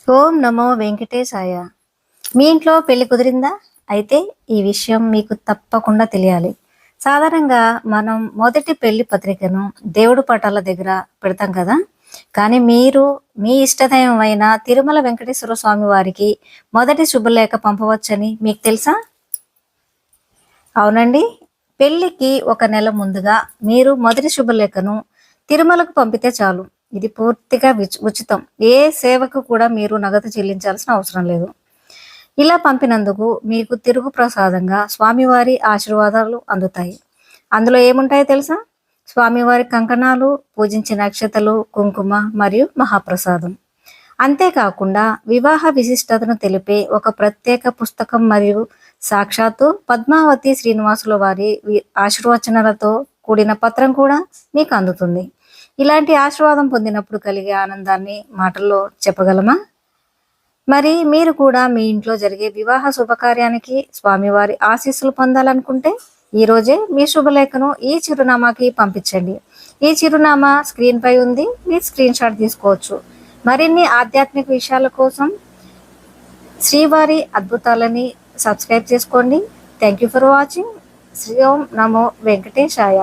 ఓం నమో వెంకటేశాయ. మీ ఇంట్లో పెళ్లి కుదిరిందా? అయితే ఈ విషయం మీకు తప్పకుండా తెలియాలి. సాధారణంగా మనం మొదటి పెళ్లి పత్రికను దేవుడి పటాల దగ్గర పెడతాం కదా! కానీ మీరు మీ ఇష్టదైవం అయిన తిరుమల వెంకటేశ్వర స్వామి వారికి మొదటి శుభలేఖ పంపవచ్చని మీకు తెలుసా? అవునండి. పెళ్లికి ఒక నెల ముందుగా మీరు మొదటి శుభలేఖను తిరుమలకు పంపితే చాలు. ఇది పూర్తిగా ఉచితం. ఏ సేవకు కూడా మీరు నగదు చెల్లించాల్సిన అవసరం లేదు. ఇలా పంపినందుకు మీకు తిరుగు ప్రసాదంగా స్వామివారి ఆశీర్వాదాలు అందుతాయి. అందులో ఏముంటాయో తెలుసా? స్వామివారి కంకణాలు, పూజించిన అక్షతలు, కుంకుమ మరియు మహాప్రసాదం. అంతేకాకుండా వివాహ విశిష్టతను తెలిపే ఒక ప్రత్యేక పుస్తకం మరియు సాక్షాత్తు పద్మావతి శ్రీనివాసుల వారి ఆశీర్వచనాలతో కూడిన పత్రం కూడా మీకు అందుతుంది. ఇలాంటి ఆశీర్వాదం పొందినప్పుడు కలిగే ఆనందాన్ని మాటల్లో చెప్పగలమా? మరి మీరు కూడా మీ ఇంట్లో జరిగే వివాహ శుభకార్యానికి స్వామివారి ఆశీస్సులు పొందాలనుకుంటే ఈరోజే మీ శుభలేఖను ఈ చిరునామాకి పంపించండి. ఈ చిరునామా స్క్రీన్ పై ఉంది. మీరు స్క్రీన్ షాట్ తీసుకోవచ్చు. మరిన్ని ఆధ్యాత్మిక విషయాల కోసం శ్రీవారి అద్భుతాలని సబ్స్క్రైబ్ చేసుకోండి. Thank you for watching. Sri ఓం నమో వెంకటేశాయ.